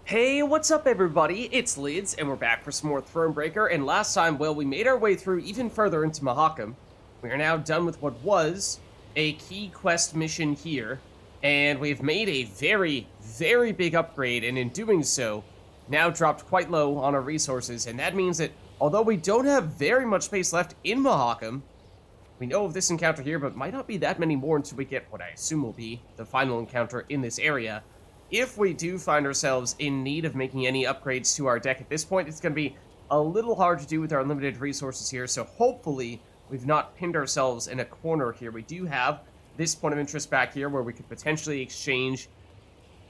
Hey, what's up everybody? It's Lids, and we're back for some more Thronebreaker, and last time, well, we made our way through even further into Mahakam. We are now done with what was a key quest mission here, and we've made a very, very big upgrade, and in doing so, now dropped quite low on our resources, and that means that although we don't have very much space left in Mahakam, we know of this encounter here, but might not be that many more until we get what I assume will be the final encounter in this area. If we do find ourselves in need of making any upgrades to our deck at this point, it's going to be a little hard to do with our limited resources here, so hopefully we've not pinned ourselves in a corner here. We do have this point of interest back here where we could potentially exchange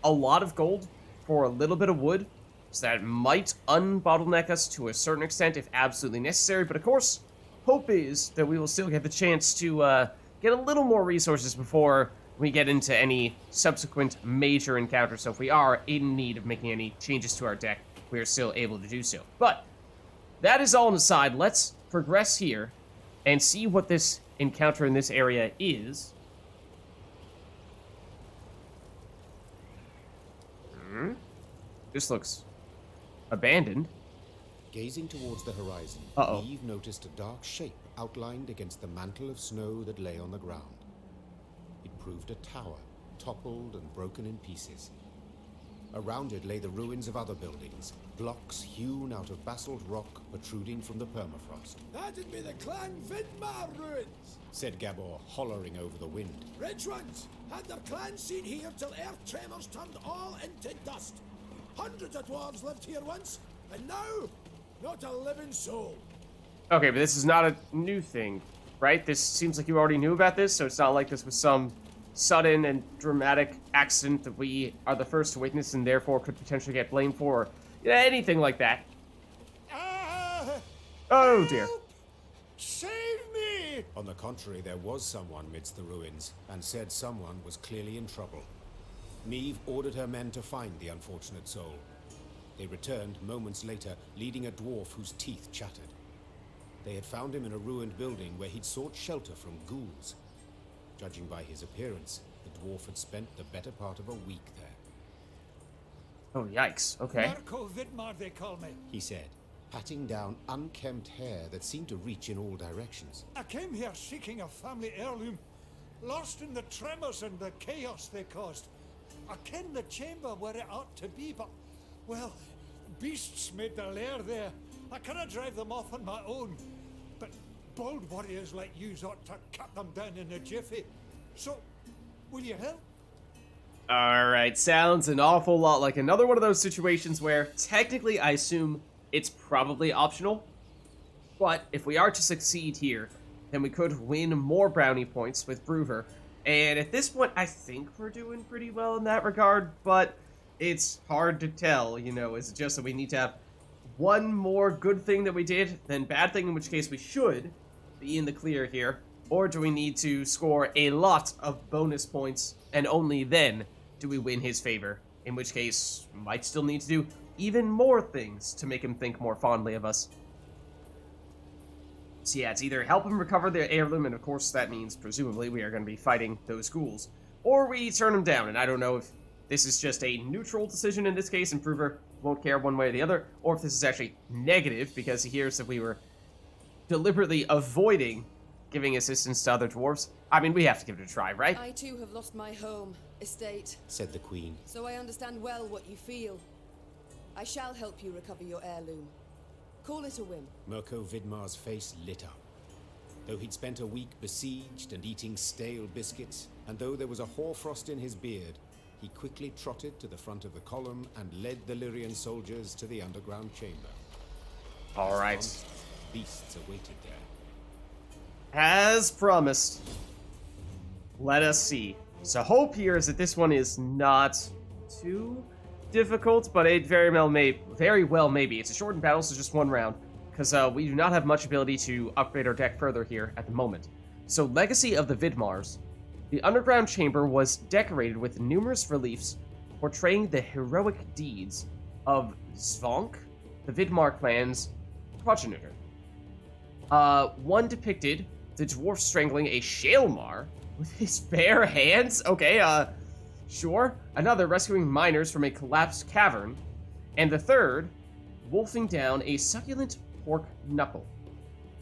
a lot of gold for a little bit of wood, so that might unbottleneck us to a certain extent if absolutely necessary, but of course, hope is that we will still get the chance to get a little more resources before we get into any subsequent major encounters. So if we are in need of making any changes to our deck, we are still able to do so. But that is all on the side. Let's progress here and see what this encounter in this area is. This looks abandoned. Gazing towards the horizon, Meve noticed a dark shape outlined against the mantle of snow that lay on the ground. It proved a tower, toppled and broken in pieces. Around it lay the ruins of other buildings, blocks hewn out of basalt rock protruding from the permafrost. That'd be the Clan Vidmars ruins, said Gabor, hollering over the wind. Ridge ones had their clan seen here till earth tremors turned all into dust. Hundreds of dwarves lived here once, and now, not a living soul. Okay, but this is not a new thing, right? This seems like you already knew about this, so it's not like this was some sudden and dramatic accident that we are the first to witness and therefore could potentially get blamed for, or anything like that. Oh dear. Help! Save me! On the contrary, there was someone midst the ruins, and said someone was clearly in trouble. Meve ordered her men to find the unfortunate soul. They returned moments later, leading a dwarf whose teeth chattered. They had found him in a ruined building where he'd sought shelter from ghouls. Judging by his appearance, the dwarf had spent the better part of a week there. Oh, yikes. Okay. Marco Vidmar, they call me. He said, patting down unkempt hair that seemed to reach in all directions. I came here seeking a family heirloom, lost in the tremors and the chaos they caused. I ken the chamber where it ought to be, but, well, beasts made their lair there. I cannot drive them off on my own. But bold warriors like you ought to cut them down in a jiffy. So, will you help? Alright, sounds an awful lot like another one of those situations where, technically, I assume it's probably optional. But if we are to succeed here, then we could win more brownie points with Broover. And at this point, I think we're doing pretty well in that regard, but it's hard to tell, you know. Is it just that we need to have one more good thing that we did, then bad thing, in which case we should be in the clear here? Or do we need to score a lot of bonus points, and only then do we win his favor? In which case, we might still need to do even more things to make him think more fondly of us. So yeah, it's either help him recover the heirloom, and of course that means, presumably, we are going to be fighting those ghouls, or we turn him down, and I don't know if this is just a neutral decision in this case, and Prover won't care one way or the other, or if this is actually negative, because he hears that we were deliberately avoiding giving assistance to other dwarves. I mean, we have to give it a try, right? I too have lost my home, estate, said the queen. so I understand well what you feel. I shall help you recover your heirloom. Call it a whim. Mirko Vidmar's face lit up. Though he'd spent a week besieged and eating stale biscuits, and though there was a hoarfrost in his beard, he quickly trotted to the front of the column and led the Lyrian soldiers to the underground chamber. All right. Beasts awaited there. As promised. Let us see. So hope here is that this one is not too difficult, but it very well may be. It's a shortened battle, so just one round, because we do not have much ability to upgrade our deck further here at the moment. So Legacy of the Vidmars. The underground chamber was decorated with numerous reliefs portraying the heroic deeds of Zvonk, the Vidmar clan's progenitor. One depicted the dwarf strangling a Shaelmar with his bare hands. Okay, sure. Another rescuing miners from a collapsed cavern. And the third, wolfing down a succulent pork knuckle.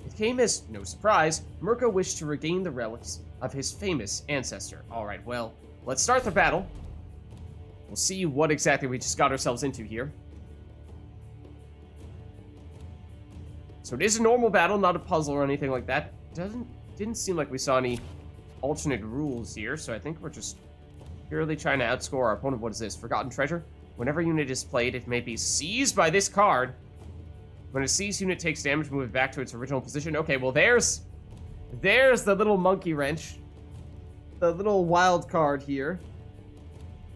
It came as no surprise. Mirko wished to regain the relics of his famous ancestor. Alright, well, let's start the battle. We'll see what exactly we just got ourselves into here. So it is a normal battle, not a puzzle or anything like that. Didn't seem like we saw any alternate rules here, so I think we're just purely trying to outscore our opponent. What is this? Forgotten treasure? Whenever a unit is played, it may be seized by this card. When a seized unit takes damage, move it back to its original position. Okay, well there's the little monkey wrench. The little wild card here.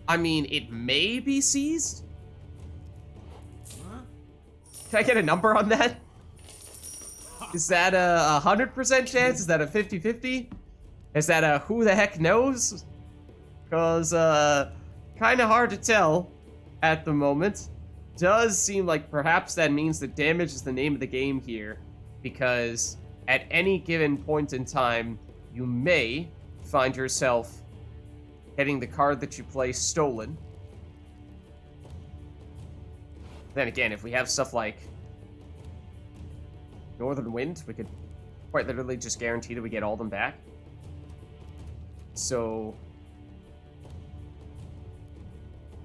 I mean, it may be seized? Can I get a number on that? Is that a 100% chance? Is that a 50-50? Is that a who the heck knows? Because, kind of hard to tell at the moment. Does seem like perhaps that means that damage is the name of the game here, because at any given point in time, you may find yourself getting the card that you play stolen. Then again, if we have stuff like Northern Wind, we could quite literally just guarantee that we get all of them back. So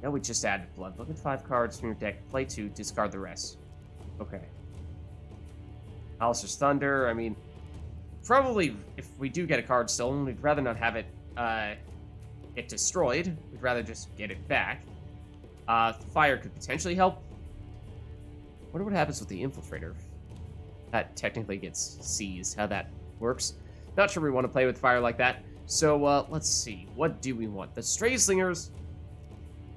now we just added blood. Look at 5 cards from your deck. Play 2, discard the rest. Okay. Alistair's Thunder. I mean, probably if we do get a card stolen, we'd rather not have it get destroyed. We'd rather just get it back. Fire could potentially help. Wonder what happens with the Infiltrator. That technically gets seized. How that works. Not sure we want to play with fire like that. So let's see. What do we want? The Stray Slingers.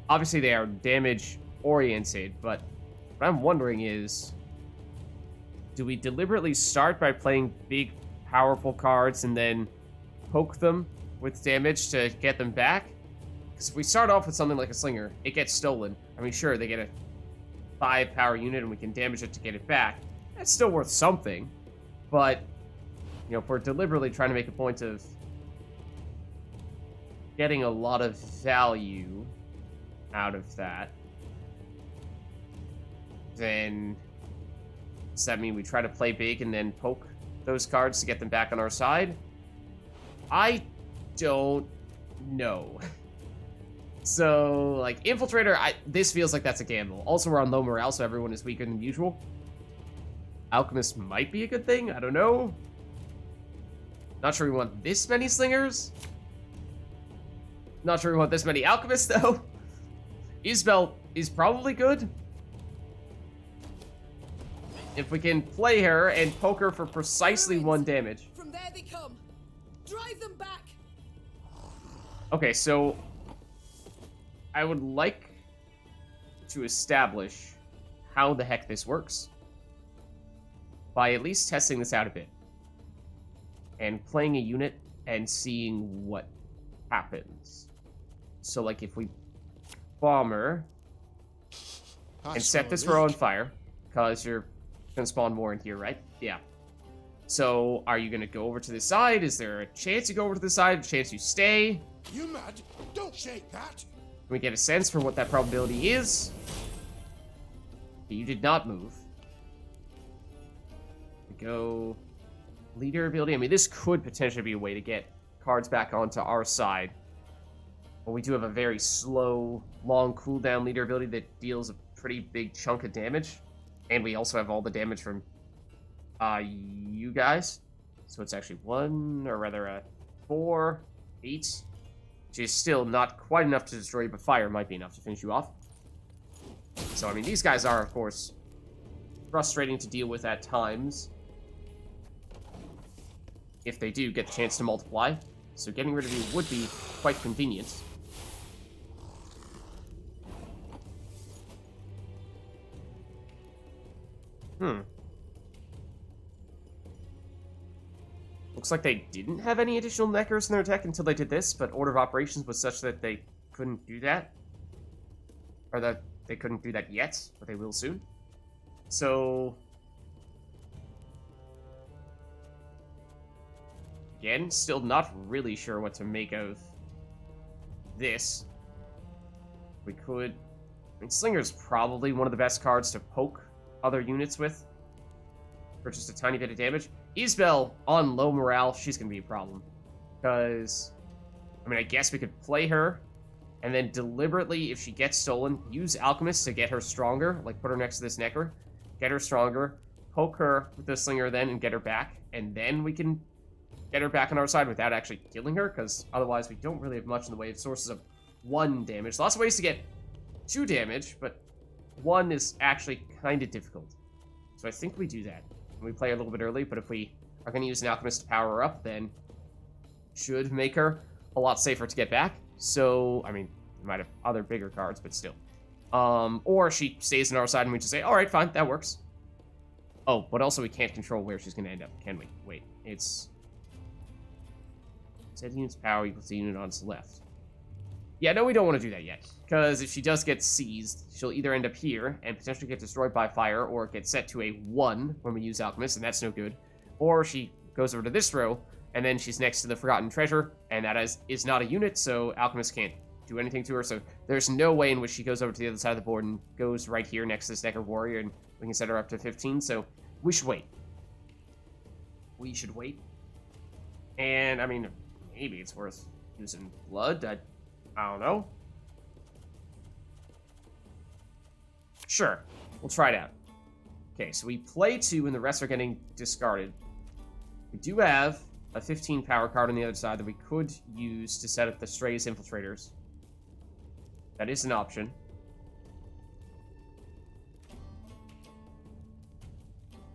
Obviously, they are damage-oriented, but what I'm wondering is, do we deliberately start by playing big, powerful cards and then poke them with damage to get them back? Because if we start off with something like a Slinger, it gets stolen. I mean, sure, they get a 5-power unit and we can damage it to get it back. That's still worth something, but, you know, if we're deliberately trying to make a point of getting a lot of value out of that, then does that mean we try to play big and then poke those cards to get them back on our side? I don't know. So, like, Infiltrator, this feels like that's a gamble. Also, we're on low morale, so everyone is weaker than usual. Alchemist might be a good thing, I don't know. Not sure we want this many Slingers. Not sure we want this many Alchemists, though. Isbel is probably good. If we can play her and poke her for precisely 1 damage. From there they come. Drive them back. Okay, so I would like to establish how the heck this works by at least testing this out a bit and playing a unit and seeing what happens. So, like, if we bomber and set this row on fire, because you're gonna spawn more in here, right? Yeah. So, are you gonna go over to this side? Is there a chance you go over to the side? A chance you stay? You mad? Don't shake that! Can we get a sense for what that probability is? You did not move. We go leader ability. I mean, this could potentially be a way to get cards back onto our side. But we do have a very slow, long cooldown leader ability that deals a pretty big chunk of damage. And we also have all the damage from you guys. So it's actually 4, 8. Which is still not quite enough to destroy you, but fire might be enough to finish you off. So, I mean, these guys are, of course, frustrating to deal with at times. If they do get the chance to multiply. So getting rid of you would be quite convenient. Looks like they didn't have any additional neckers in their deck until they did this, but order of operations was such that they couldn't do that. Or that they couldn't do that yet, but they will soon. So, again, still not really sure what to make of this. We could... I mean, Slinger's probably one of the best cards to poke other units with for just a tiny bit of damage. Isabel, on low morale, she's going to be a problem. Because, I mean, I guess we could play her, and then deliberately, if she gets stolen, use Alchemist to get her stronger. Like, put her next to this Necker, get her stronger, poke her with the Slinger then, and get her back. And then we can get her back on our side without actually killing her, because otherwise we don't really have much in the way of sources of 1 damage. Lots of ways to get 2 damage, but 1 is actually kind of difficult. So I think we do that. We play a little bit early, but if we are going to use an Alchemist to power her up, then should make her a lot safer to get back. So, I mean, we might have other bigger cards, but still. Or she stays on our side and we just say, alright, fine, that works. Oh, but also we can't control where she's going to end up, can we? Wait, it's... set unit's power equals the unit on its left. Yeah, no, we don't want to do that yet. Because if she does get seized, she'll either end up here and potentially get destroyed by fire, or get set to a 1 when we use Alchemist, and that's no good. Or she goes over to this row, and then she's next to the Forgotten Treasure, and that is not a unit, so Alchemist can't do anything to her. So there's no way in which she goes over to the other side of the board and goes right here next to this Necker Warrior, and we can set her up to 15, so we should wait. We should wait. And, I mean, maybe it's worth using blood. I don't know. Sure, we'll try it out. Okay, so we play 2 and the rest are getting discarded. We do have a 15 power card on the other side that we could use to set up the Strays Infiltrators. That is an option.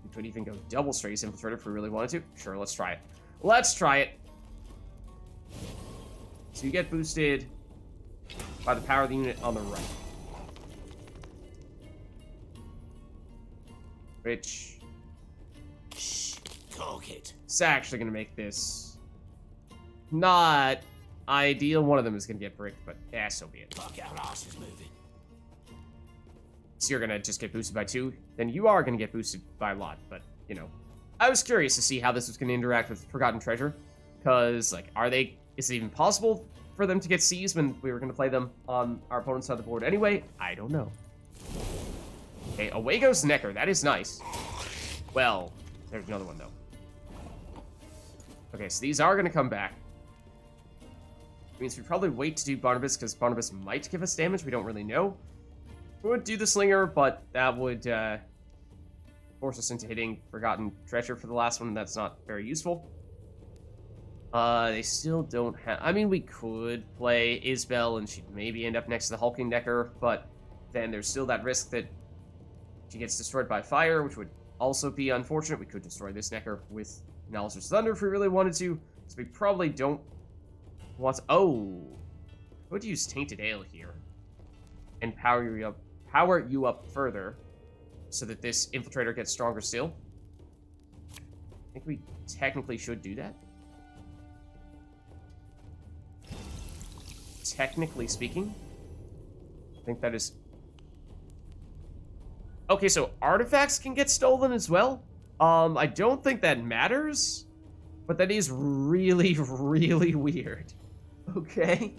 We could even go double Strays Infiltrator if we really wanted to. Sure, let's try it. Let's try it. So you get boosted by the power of the unit on the right. Which... Talk it. It's actually going to make this not ideal. One of them is going to get bricked, but yeah, so be it. Fuck, our ass is moving. So you're going to just get boosted by 2? Then you are going to get boosted by a lot, but, you know. I was curious to see how this was going to interact with Forgotten Treasure. Because, like, is it even possible for them to get seized when we were going to play them on our opponent's side of the board anyway? I don't know. Okay, away goes Necker. That is nice. Well, there's another one, though. Okay, so these are going to come back. Which means we probably wait to do Barnabas, because Barnabas might give us damage. We don't really know. We would do the Slinger, but that would force us into hitting Forgotten Treasure for the last one, and that's not very useful. They still don't have... I mean, we could play Isabel, and she'd maybe end up next to the Hulking Necker, but then there's still that risk that she gets destroyed by fire, which would also be unfortunate. We could destroy this Necker with Analyzer's Thunder if we really wanted to, so we probably don't want to... Oh! I would use Tainted Ale here and power you up further so that this Infiltrator gets stronger still. I think we technically should do that. Technically speaking, I think that is... Okay, so artifacts can get stolen as well. I don't think that matters, but that is really, really weird. Okay.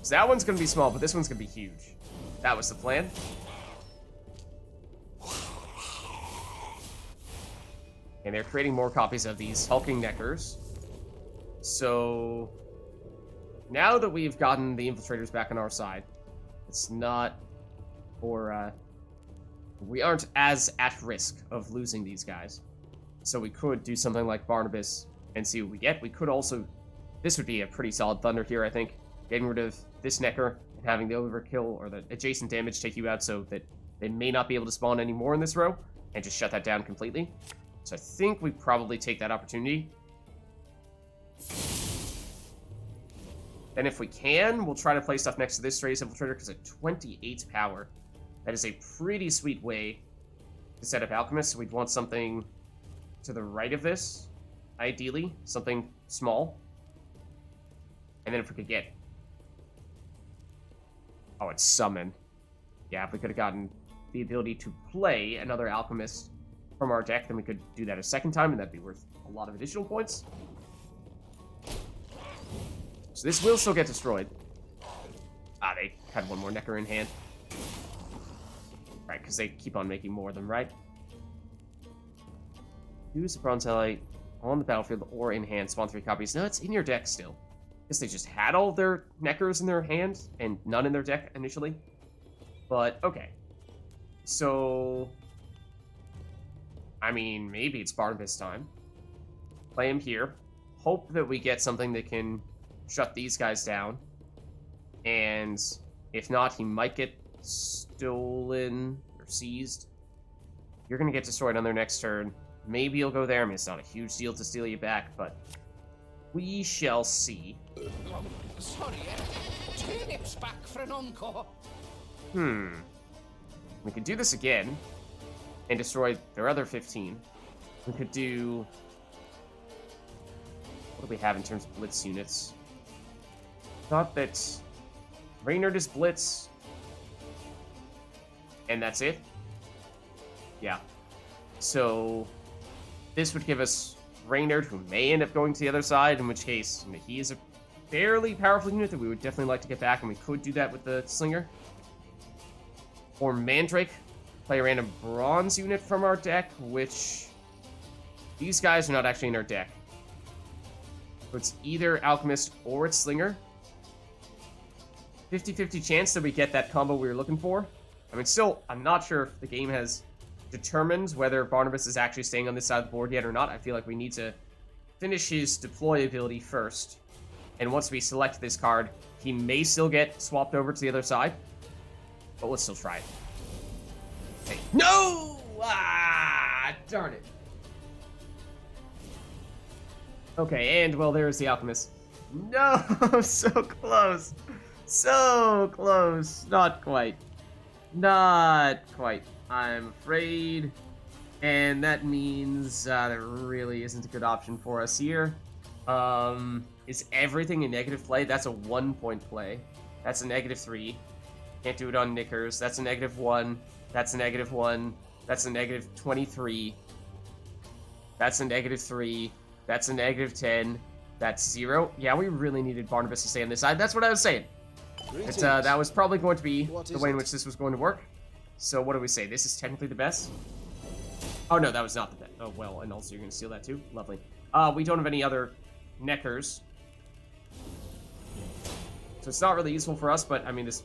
So that one's gonna be small, but this one's gonna be huge. That was the plan. And they're creating more copies of these Hulking Neckers. So now that we've gotten the Infiltrators back on our side, it's not... or, we aren't as at risk of losing these guys. So we could do something like Barnabas and see what we get. We could also... This would be a pretty solid Thunder here, I think. Getting rid of this Necker and having the overkill or the adjacent damage take you out so that they may not be able to spawn anymore in this row and just shut that down completely. So I think we probably take that opportunity. Then if we can, we'll try to play stuff next to this Strays Infiltrator because at 28 power, that is a pretty sweet way to set up Alchemist. So we'd want something to the right of this, ideally, something small. And then if we could get... Oh, it's Summon. Yeah, if we could have gotten the ability to play another Alchemist from our deck, then we could do that a second time, and that'd be worth a lot of additional points. So this will still get destroyed. Ah, they had one more Necker in hand. Right, because they keep on making more of them, right? Use the Bronze Ally on the battlefield or in hand. Spawn 3 copies. No, it's in your deck still. Guess they just had all their Neckers in their hand and none in their deck initially. But, okay. So... I mean, maybe it's Barnabas time. Play him here. Hope that we get something that can shut these guys down. And if not, he might get stolen or seized. You're going to get destroyed on their next turn. Maybe you'll go there. I mean, it's not a huge deal to steal you back, but we shall see. Sorry, turnips back for an encore. We could do this again and destroy their other 15. We could do... What do we have in terms of blitz units? Thought that Reynard is blitz. And that's it? Yeah. So this would give us Reynard, who may end up going to the other side, in which case he is a fairly powerful unit that we would definitely like to get back, and we could do that with the Slinger. Or Mandrake, play a random bronze unit from our deck, which these guys are not actually in our deck. So it's either Alchemist or it's Slinger. 50-50 chance that we get that combo we were looking for. I mean, still, I'm not sure if the game has determined whether Barnabas is actually staying on this side of the board yet or not. I feel like we need to finish his deploy ability first. And once we select this card, he may still get swapped over to the other side. But let's still try it. Hey. No! Ah, darn it. Okay, and, well, there's the Alchemist. No! So close. So close. Not quite. Not quite. I'm afraid. And that means there really isn't a good option for us here. Is everything a negative play? That's a 1-point play. That's a -3. Can't do it on Knickers. That's a -1. That's a -1. That's a -23. That's a -3. That's a -10. That's 0. Yeah, we really needed Barnabas to stay on this side. That's what I was saying. That was probably going to be the way in which this was going to work. So what do we say? This is technically the best? Oh, no, that was not the best. Oh, well, and also you're going to steal that too? Lovely. We don't have any other Neckers. So it's not really useful for us, but, I mean, this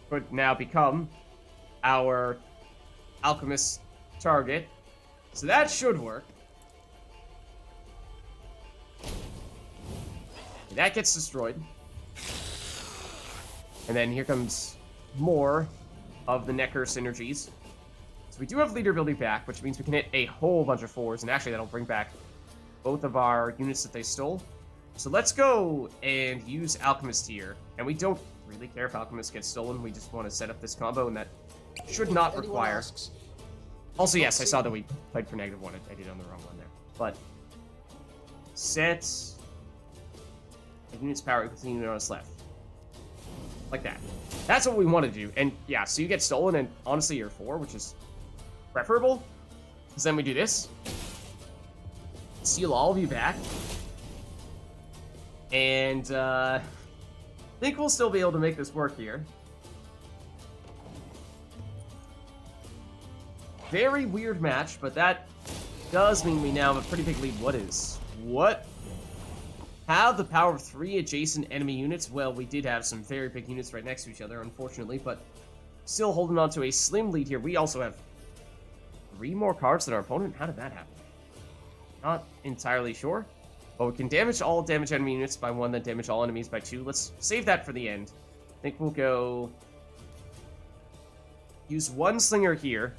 would now become our Alchemist target. So that should work. That gets destroyed. And then here comes more of the Necker synergies. So we do have leader ability back, which means we can hit a whole bunch of 4s, and actually that'll bring back both of our units that they stole. So let's go and use Alchemist here. And we don't really care if Alchemist gets stolen, we just want to set up this combo, and that should not require... Also, yes, I saw that we played for -1. I did on the wrong one there. But set a unit's power equals the unit on its left. Like that. That's what we want to do. And yeah, so you get stolen, and honestly, you're 4, which is preferable. Because then we do this. Steal all of you back. And I think we'll still be able to make this work here. Very weird match, but that does mean we now have a pretty big lead. What? Have the power of 3 adjacent enemy units. Well, we did have some very big units right next to each other, unfortunately, but still holding on to a slim lead here. We also have 3 more cards than our opponent. How did that happen? Not entirely sure. But we can damage all damage enemy units by 1, then damage all enemies by 2. Let's save that for the end. I think we'll go... use 1 Slinger here.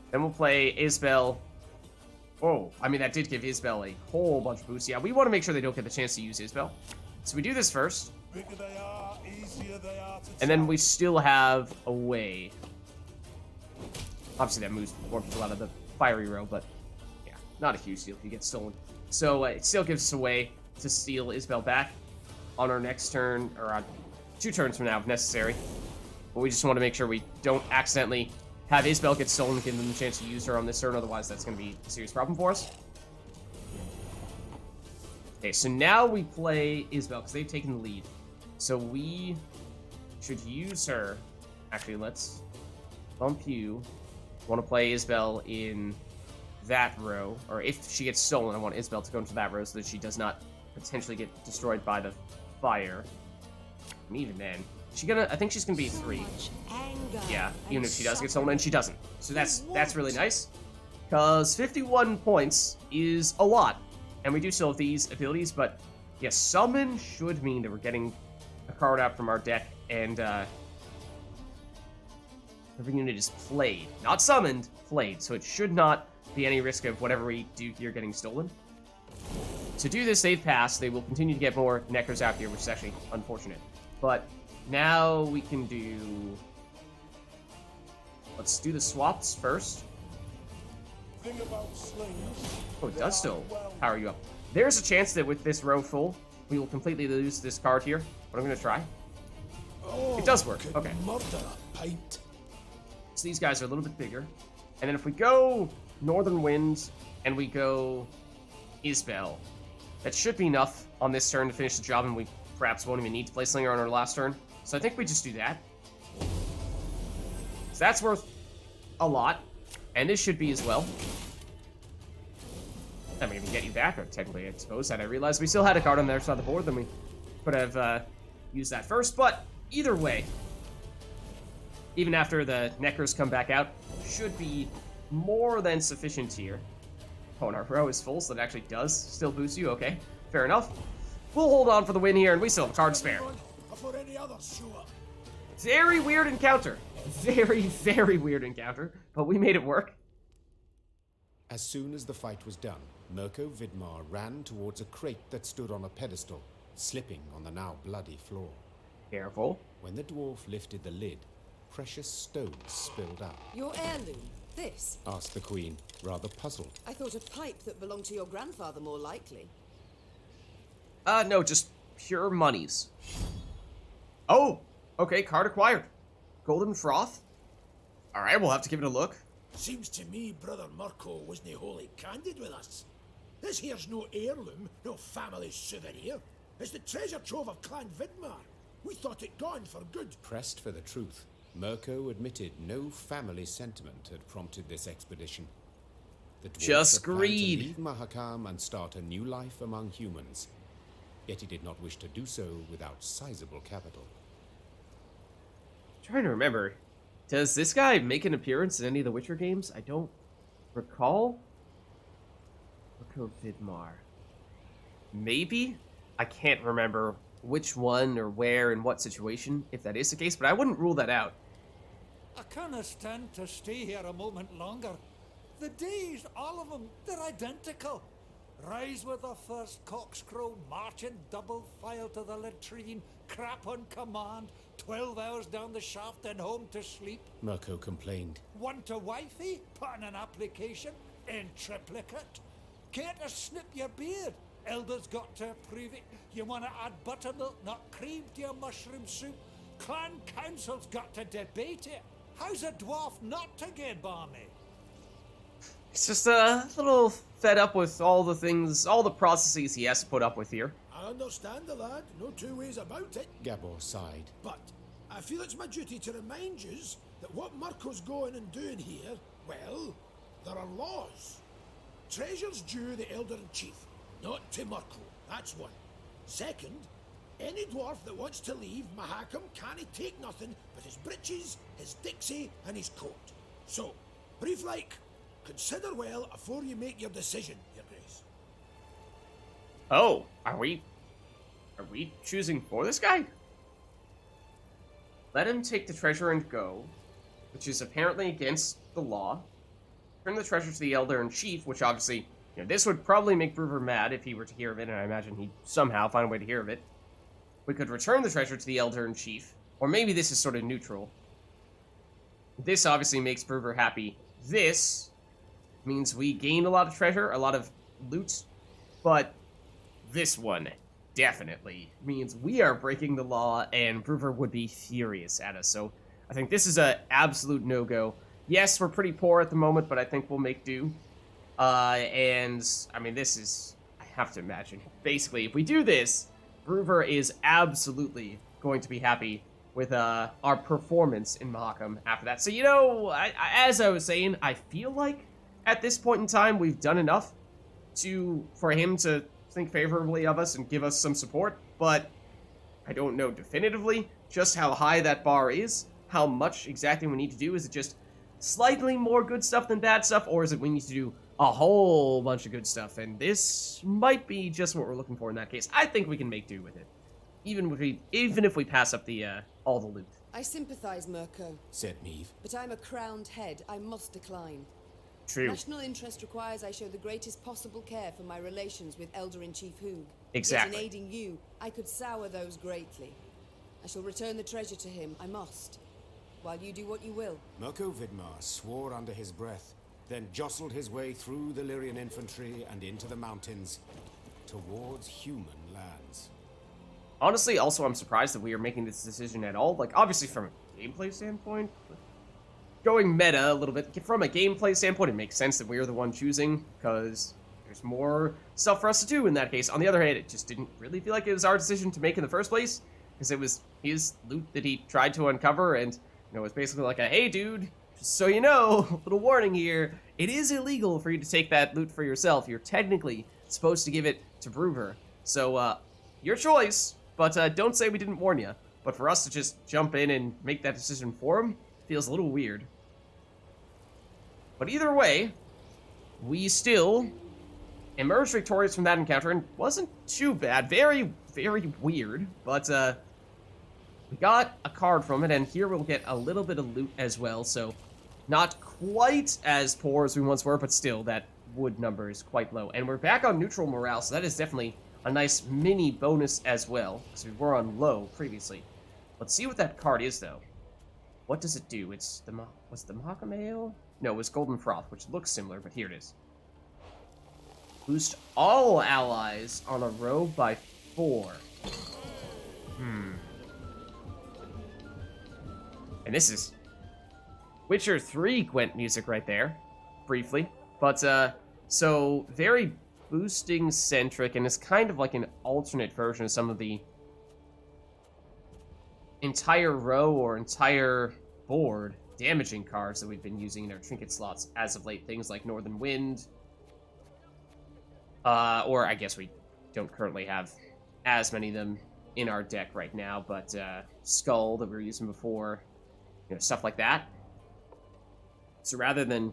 Then we'll play Isbel. Oh, I mean, that did give Isbel a whole bunch of boosts. Yeah, we want to make sure they don't get the chance to use Isbel. So we do this first. Bigger they are, easier they are to And then we still have a way. Obviously, that moves more people out of the fiery row, but yeah, not a huge deal if you get stolen. So it still gives us a way to steal Isbel back on our next turn, or on 2 turns from now if necessary. But we just want to make sure we don't accidentally have Isbel get stolen and give them the chance to use her on this turn, otherwise that's going to be a serious problem for us. Okay, so now we play Isabel, because they've taken the lead. So we should use her. Actually, let's bump you. Want to play Isabel in that row. Or if she gets stolen, I want Isabel to go into that row so that she does not potentially get destroyed by the fire. And even then, I think she's gonna be 3. Yeah, even if she does get stolen, and she doesn't. So that's really nice. Because 51 points is a lot. And we do still have these abilities, but yeah, summon should mean that we're getting a card out from our deck, and every unit is played. Not summoned, played. So it should not be any risk of whatever we do here getting stolen. To do this, they've passed. They will continue to get more Neckers out here, which is actually unfortunate. But now we can do... Let's do the swaps first. Oh, it does still power you up. There's a chance that with this row full, we will completely lose this card here. But I'm going to try. It does work. Okay. So these guys are a little bit bigger. And then if we go Northern Wind and we go Isbel, that should be enough on this turn to finish the job, and we perhaps won't even need to play Slinger on our last turn. So I think we just do that. So that's worth a lot. And this should be as well. I'm going to get you back, or technically, I suppose. Had I realized we still had a card on their side of the board, then we could have used that first. But either way, even after the Neckers come back out, should be more than sufficient here. Oh, and our row is full, so that actually does still boost you. Okay, fair enough. We'll hold on for the win here, and we still have a card spare. Very weird encounter. Very, very weird encounter, but we made it work. As soon as the fight was done, Mirko Vidmar ran towards a crate that stood on a pedestal, slipping on the now bloody floor. Careful. When the dwarf lifted the lid, precious stones spilled out. Your heirloom? This? Asked the queen, rather puzzled. I thought a pipe that belonged to your grandfather more likely. No, just pure monies. Oh, okay, card acquired. Golden Froth? Alright, we'll have to give it a look. Seems to me Brother Mirko wasn't wholly candid with us. This here's no heirloom, no family souvenir. It's the treasure trove of Clan Vidmar. We thought it gone for good. Pressed for the truth, Mirko admitted no family sentiment had prompted this expedition. The dwarf Just had planned greed. to leave Mahakam and start a new life among humans. Yet he did not wish to do so without sizable capital. I'm trying to remember. Does this guy make an appearance in any of the Witcher games? I don't recall. Mirko Vidmar. Maybe? I can't remember which one or where and what situation, if that is the case, but I wouldn't rule that out. I can't stand to stay here a moment longer. The days, all of them, they're identical. Rise with the first cockscrow, march in double file to the latrine, crap on command, 12 hours down the shaft and home to sleep. Mirko complained. Want a wifey? Put in an application. In triplicate. Care to snip your beard? Elders got to approve it. You want to add buttermilk, not cream, to your mushroom soup? Clan council's got to debate it. How's a dwarf not to get balmy? He's just a little fed up with all the things, all the processes he has to put up with here. I understand the lad, no two ways about it. Gabor sighed. But I feel it's my duty to remind yous that what Mirko's going and doing here, well, there are laws. Treasure's due the Elder-in-Chief, not to Mirko, that's one. Second, any dwarf that wants to leave Mahakam can't take nothing but his breeches, his dixie, and his coat. So, brief like, consider well afore you make your decision, Your Grace. Oh, are we choosing for this guy? Let him take the treasure and go, which is apparently against the law. Turn the treasure to the Elder-in-Chief, which obviously, this would probably make Brewer mad if he were to hear of it, and I imagine he'd somehow find a way to hear of it. We could return the treasure to the Elder-in-Chief, or maybe this is sort of neutral. This obviously makes Brewer happy. This means we gain a lot of treasure, a lot of loot, but this one definitely means we are breaking the law, and Brewer would be furious at us. So I think this is an absolute no-go. Yes, we're pretty poor at the moment, but I think we'll make do. And, I mean, this is... have to imagine. Basically, if we do this, Groover is absolutely going to be happy with our performance in Mahakam after that. So, you know, as I was saying, I feel like at this point in time, we've done enough for him to think favorably of us and give us some support, but I don't know definitively just how high that bar is, how much exactly we need to do. Is it just slightly more good stuff than bad stuff, or is it we need to do a whole bunch of good stuff? And this might be just what we're looking for in that case. I think we can make do with it, even if we pass up the all the loot. I sympathize, Mirko, said Meve. but I'm a crowned head. I must decline. True. National interest requires I show the greatest possible care for my relations with Elder-in-Chief Hoog. Exactly. Yet in aiding you, I could sour those greatly. I shall return the treasure to him, I must. While you do what you will. Mirko Vidmars swore under his breath, then jostled his way through the Lyrian infantry and into the mountains towards human lands. Honestly, also, I'm surprised that we are making this decision at all. Like, obviously, from a gameplay standpoint, going meta a little bit, from a gameplay standpoint, it makes sense that we are the one choosing, because there's more stuff for us to do in that case. On the other hand, it just didn't really feel like it was our decision to make in the first place, because it was his loot that he tried to uncover, and, you know, it's basically like a, hey, dude, just so you know, little warning here, it is illegal for you to take that loot for yourself. You're technically supposed to give it to Broover. So, your choice, but don't say we didn't warn you. But for us to just jump in and make that decision for him feels a little weird. But either way, we still emerged victorious from that encounter, and wasn't too bad. Very, very weird, but we got a card from it, and here we'll get a little bit of loot as well, so not quite as poor as we once were, but still, that wood number is quite low. And we're back on neutral morale, so that is definitely a nice mini bonus as well, because we were on low previously. Let's see what that card is, though. What does it do? Was it the Mahakam Ale? No, it was Golden Froth, which looks similar, but here it is. Boost all allies on a row by 4. And this is Witcher 3 Gwent music right there, briefly. But, so, very boosting centric, and it's kind of like an alternate version of some of the entire row or entire board damaging cards that we've been using in our trinket slots as of late. Things like Northern Wind, or I guess we don't currently have as many of them in our deck right now, but Skull that we were using before, you know, stuff like that. So rather than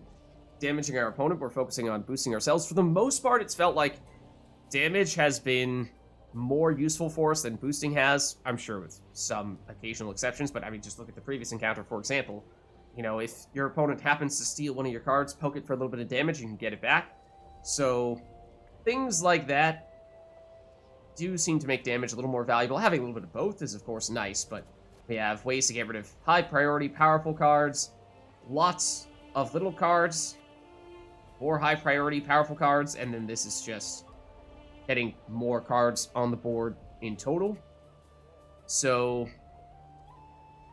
damaging our opponent, we're focusing on boosting ourselves. For the most part, it's felt like damage has been more useful for us than boosting has. I'm sure with some occasional exceptions, but I mean, just look at the previous encounter, for example. You know, if your opponent happens to steal one of your cards, poke it for a little bit of damage, you can get it back. So things like that do seem to make damage a little more valuable. Having a little bit of both is, of course, nice, but we have ways to get rid of high-priority, powerful cards, lots of little cards, or high-priority, powerful cards, and then this is just getting more cards on the board in total. So,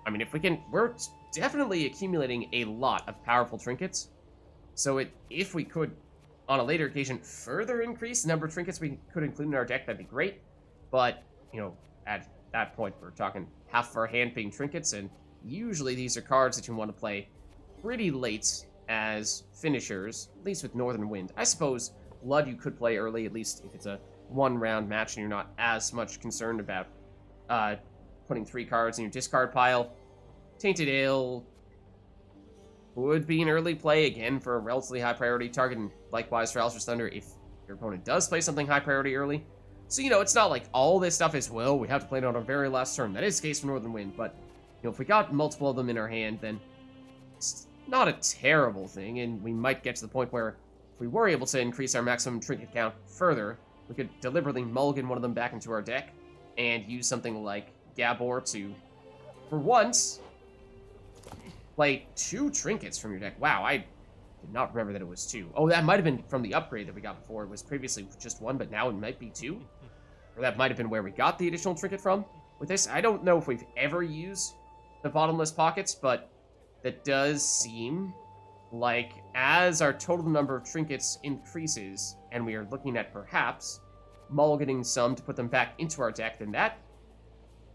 I mean, if we can, we're definitely accumulating a lot of powerful trinkets. So if we could, on a later occasion, further increase the number of trinkets we could include in our deck, that'd be great. But, you know, at that point, we're talking half of our hand being trinkets, and usually these are cards that you want to play pretty late as finishers, at least with Northern Wind. I suppose Blood you could play early, at least if it's a one-round match and you're not as much concerned about putting 3 cards in your discard pile. Tainted Ale would be an early play, again, for a relatively high-priority target, and likewise for Alstra's Thunder if your opponent does play something high-priority early. So, you know, it's not like all this stuff is, well, we have to play it on our very last turn. That is the case for Northern Wind, but, you know, if we got multiple of them in our hand, then it's not a terrible thing, and we might get to the point where if we were able to increase our maximum trinket count further, we could deliberately mulligan one of them back into our deck and use something like Gabor to, for once, play 2 trinkets from your deck. Wow, I did not remember that it was 2. Oh, that might have been from the upgrade that we got before. It was previously just 1, but now it might be 2. Or that might have been where we got the additional trinket from. With this, I don't know if we've ever used the bottomless pockets, but that does seem like as our total number of trinkets increases, and we are looking at perhaps mulliganing some to put them back into our deck, then that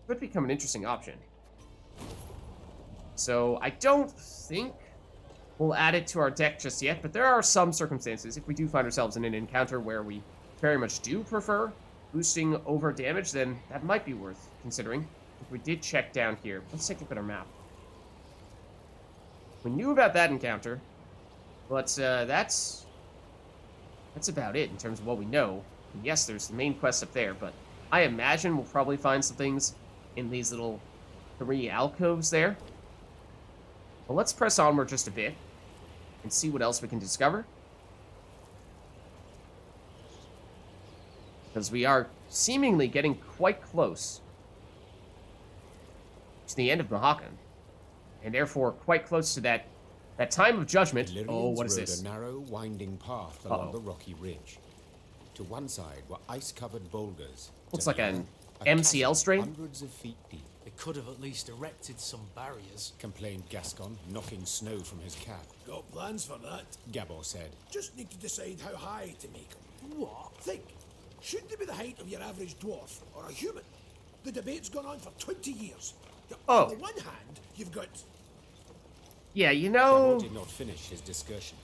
could become an interesting option. So I don't think we'll add it to our deck just yet, but there are some circumstances, if we do find ourselves in an encounter where we very much do prefer boosting over damage, then that might be worth considering. If we did check down here, let's take a look at our map. We knew about that encounter, but that's about it in terms of what we know. And yes, there's the main quest up there, but I imagine we'll probably find some things in these little 3 alcoves there. Well, let's press onward just a bit and see what else we can discover. Because we are seemingly getting quite close to the end of Mahakam, and therefore quite close to that time of judgment. The Oh, Lyrians what is rode this? a narrow, winding path along the rocky ridge. To one side were ice-covered boulders. Looks To like the an other, a MCL chasm strain. Hundreds of feet deep, They could have at least erected some barriers. complained Gascon, knocking snow from his cap. Got plans for that. Gabor said, Just need to decide how high to make them. What? Think. Should they be the height of your average dwarf or a human? The debate's gone on for 20 years. Oh. On the one hand, you've got... Yeah, you Gabor know... did not finish his discussion.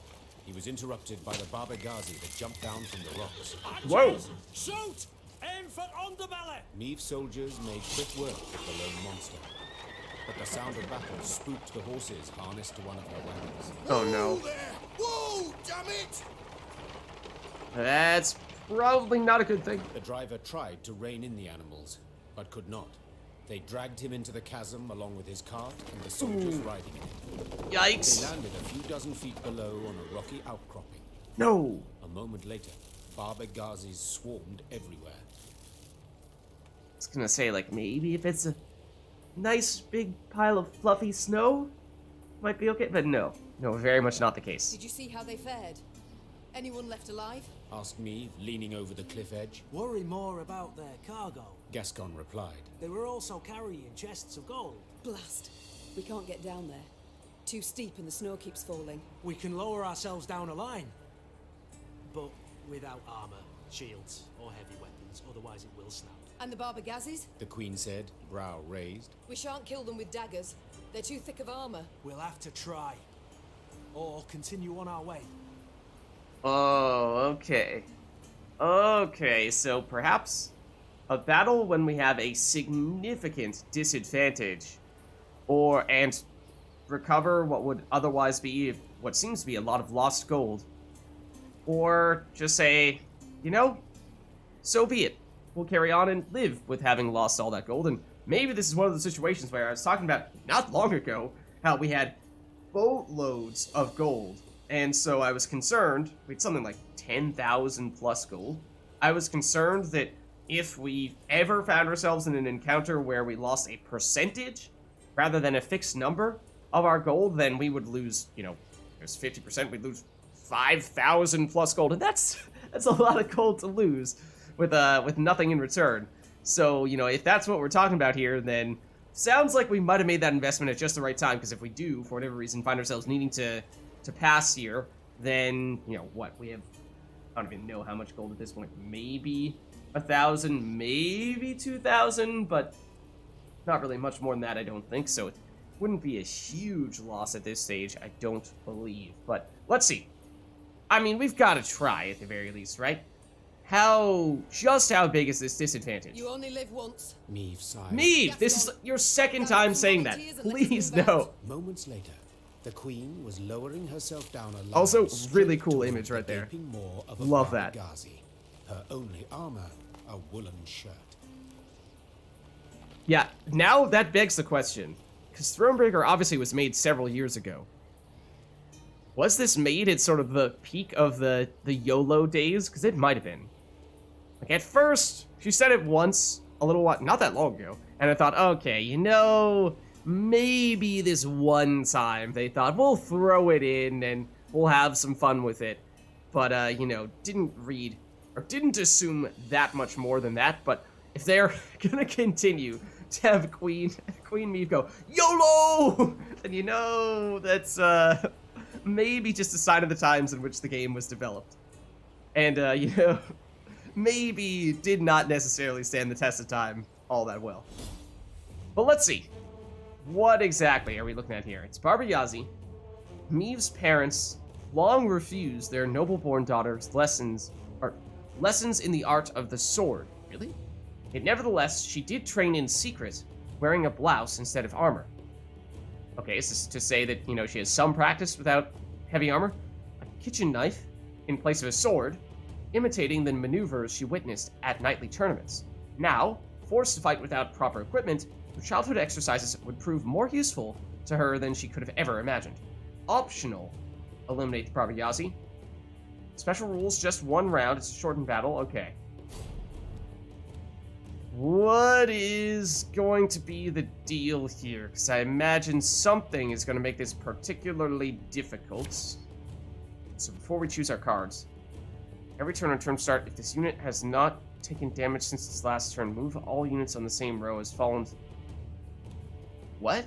He was interrupted by the Baba Ghazi that jumped down from the rocks. Whoa! Shoot! Aim for underbelly! Meve soldiers made quick work of the lone monster. But the sound of battle spooked the horses harnessed to one of their wagons. Oh no. Whoa there! Whoa, damn it! That's probably not a good thing. The driver tried to rein in the animals, but could not. They dragged him into the chasm along with his cart and the soldiers riding it. They Yikes! landed a few dozen feet below on a rocky outcropping. No! A moment later, Baba Ghazis swarmed everywhere. I was gonna say, like, maybe if it's a nice big pile of fluffy snow, might be okay, but no. No, very much not the case. Did you see how they fared? Anyone left alive? Asked Meve, leaning over the cliff edge. Worry more about their cargo. Gascon replied. They were also carrying chests of gold. Blast. We can't get down there. Too steep and the snow keeps falling. We can lower ourselves down a line. But without armor, shields, or heavy weapons, otherwise it will snap. And the Barbagazis? The queen said, brow raised. We shan't kill them with daggers. They're too thick of armor. We'll have to try. Or continue on our way. Oh, okay. Okay, so perhaps a battle when we have a significant disadvantage, and recover what would otherwise be what seems to be a lot of lost gold, or just say, you know, so be it. We'll carry on and live with having lost all that gold, and maybe this is one of the situations where I was talking about not long ago how we had boatloads of gold. And so I was concerned, we had something like 10,000 plus gold. I was concerned that if we ever found ourselves in an encounter where we lost a percentage rather than a fixed number of our gold, then we would lose, you know, there's 50%, we'd lose 5,000 plus gold. And that's a lot of gold to lose with nothing in return. So, you know, if that's what we're talking about here, then sounds like we might have made that investment at just the right time, because if we do, for whatever reason, find ourselves needing to pass here, then, you know, what, we have, I don't even know how much gold at this point, maybe 1,000, maybe 2,000, but not really much more than that, I don't think, so it wouldn't be a huge loss at this stage, I don't believe, but let's see. I mean, we've got to try at the very least, right? Just how big is this disadvantage? You only live once. Meve sighed. Meve, this is your second time saying that. Please, no. Moments later, the queen was lowering herself down a line. Also, really straight cool toward image the right there. gaping maw of a Love Baba that. Ghazi. Her only armor, a woolen shirt. Yeah, now that begs the question, because Thronebreaker obviously was made several years ago. Was this made at sort of the peak of the YOLO days? Because it might have been. Like, at first, she said it once, a little while, not that long ago, and I thought, okay, you know, maybe this one time they thought, we'll throw it in and we'll have some fun with it. But, you know, didn't assume that much more than that, but if they're gonna continue to have Queen Meve go, YOLO! Then you know that's, maybe just a sign of the times in which the game was developed. And, you know, maybe did not necessarily stand the test of time all that well. But let's see. What exactly are we looking at here? It's Baba Yazi. Meve's parents long refused their noble-born daughter's lessons in the art of the sword. Really? Yet nevertheless, she did train in secret, wearing a blouse instead of armor. Okay, this is to say that, she has some practice without heavy armor. A kitchen knife in place of a sword, imitating the maneuvers she witnessed at knightly tournaments. Now, forced to fight without proper equipment, her childhood exercises would prove more useful to her than she could have ever imagined. Optional. Eliminate the Baba Yazi. Special rules, just one round. It's a shortened battle. Okay. What is going to be the deal here? Because I imagine something is going to make this particularly difficult. So before we choose our cards, every turn on turn start, if this unit has not taken damage since its last turn, move all units on the same row as fallen. What?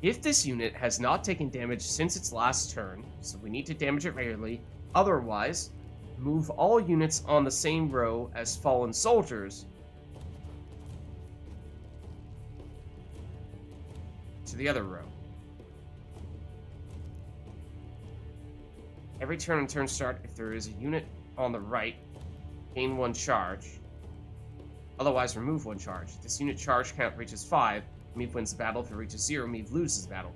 If this unit has not taken damage since its last turn, so we need to damage it regularly, otherwise, move all units on the same row as fallen soldiers to the other row. Every turn and turn start, if there is a unit on the right, gain 1 charge. Otherwise, remove 1 charge. If this unit charge count reaches 5, Meve wins the battle. If it reaches 0, Meve loses the battle.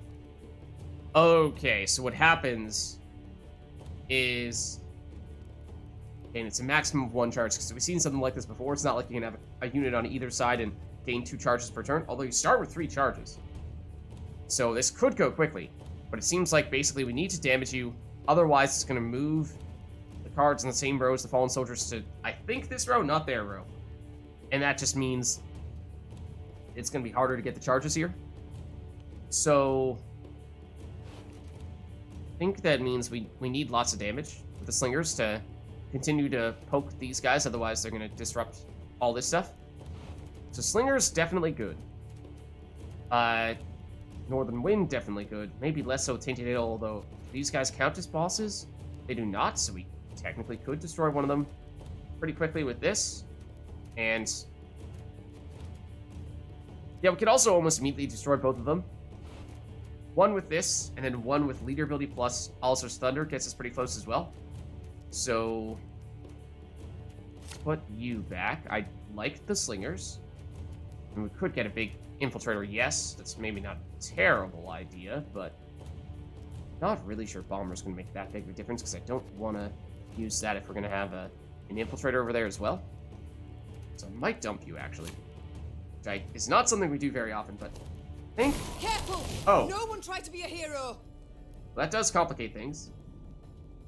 Okay, so what happens is... and it's a maximum of 1 charge, because we've seen something like this before. It's not like you can have a unit on either side and gain 2 charges per turn, although you start with 3 charges. So this could go quickly, but it seems like basically we need to damage you, otherwise it's going to move the cards in the same row as the fallen soldiers to, I think, this row, not their row. And that just means it's going to be harder to get the charges here. So I think that means we need lots of damage with the slingers to continue to poke these guys, otherwise they're going to disrupt all this stuff. So slingers, definitely good. Northern Wind, definitely good. Maybe less so Tainted Ale, although these guys count as bosses. They do not, so we technically could destroy one of them pretty quickly with this. And yeah, we could also almost immediately destroy both of them. One with this, and then one with Leader ability plus Alistair's Thunder gets us pretty close as well. So, put you back. I like the slingers. And we could get a big infiltrator, yes. That's maybe not a terrible idea, but not really sure Bomber's going to make that big of a difference, because I don't want to use that if we're going to have an infiltrator over there as well. So I might dump you, actually. Which is not something we do very often, but I think... Careful! Oh. No one try to be a hero! Well, that does complicate things.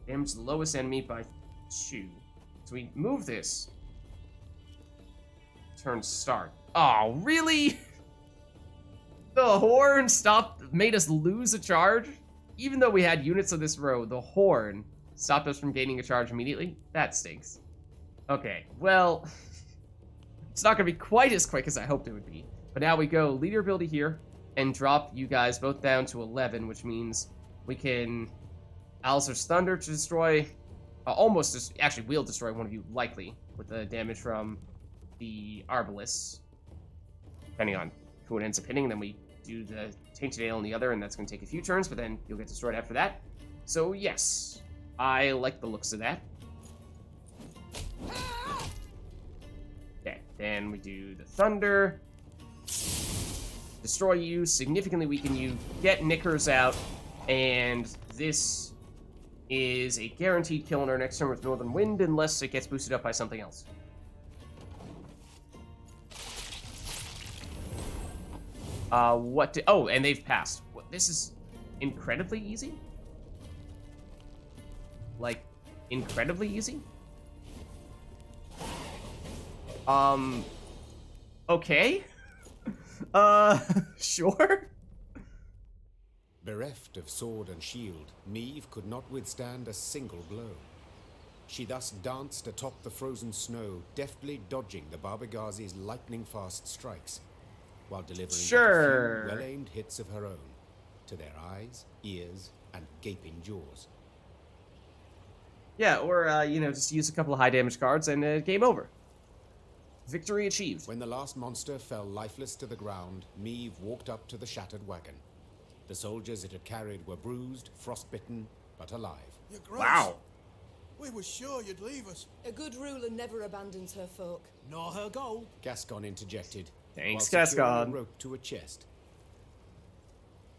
Damage the lowest enemy by 2. So we move this. Turn start. Oh, really? The horn made us lose a charge? Even though we had units of this row, the horn stopped us from gaining a charge immediately? That stinks. Okay, well... it's not going to be quite as quick as I hoped it would be. But now we go Leader ability here and drop you guys both down to 11, which means we can Alistair's Thunder to destroy... actually, we'll destroy one of you, likely, with the damage from the Arbalists. Depending on who it ends up hitting, then we do the Tainted Ale on the other, and that's going to take a few turns, but then you'll get destroyed after that. So, yes, I like the looks of that. Okay, then we do the Thunder. Destroy you, significantly weaken you, get Knickers out, and this is a guaranteed kill on our next turn with Northern Wind, unless it gets boosted up by something else. Oh, and they've passed. This is incredibly easy? Like, incredibly easy? Okay? Sure? Bereft of sword and shield, Meve could not withstand a single blow. She thus danced atop the frozen snow, deftly dodging the Baba-Ghazi's lightning-fast strikes, while delivering but a few well-aimed hits of her own, to their eyes, ears, and gaping jaws. Yeah, or, you know, just use a couple of high damage cards and game over. Victory achieved. When the last monster fell lifeless to the ground, Meve walked up to the shattered wagon. The soldiers it had carried were bruised, frostbitten, but alive. Your Grace, Wow. we were sure you'd leave us. A good ruler never abandons her folk. Nor her gold. Gascon interjected. Thanks, while securing Gascon. a rope to a chest.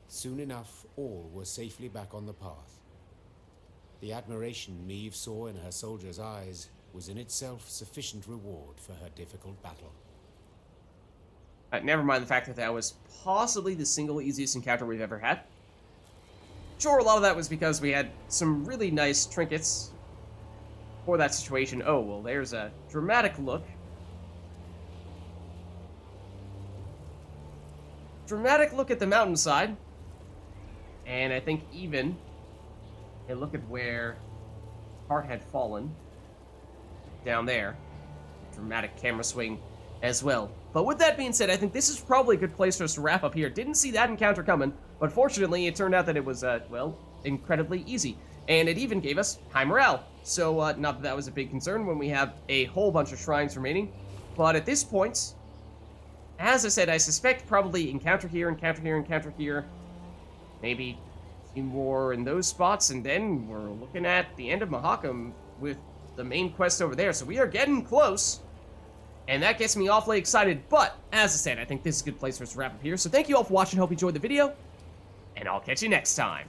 Soon enough, all were safely back on the path. The admiration Meve saw in her soldiers' eyes was in itself sufficient reward for her difficult battle. Never mind the fact that that was possibly the single easiest encounter we've ever had. Sure, a lot of that was because we had some really nice trinkets for that situation. Oh, well, there's a dramatic look. Dramatic look at the mountainside. And I think even a look at where Hart had fallen. Down there. Dramatic camera swing as well. But with that being said, I think this is probably a good place for us to wrap up here. Didn't see that encounter coming, but fortunately it turned out that it was, well, incredibly easy. And it even gave us high morale. So, not that that was a big concern when we have a whole bunch of shrines remaining. But at this point, as I said, I suspect probably encounter here, encounter here, encounter here. Maybe a few more in those spots, and then we're looking at the end of Mahakam with the main quest over there. So we are getting close. And that gets me awfully excited, but, as I said, I think this is a good place for us to wrap up here. So thank you all for watching, hope you enjoyed the video, and I'll catch you next time.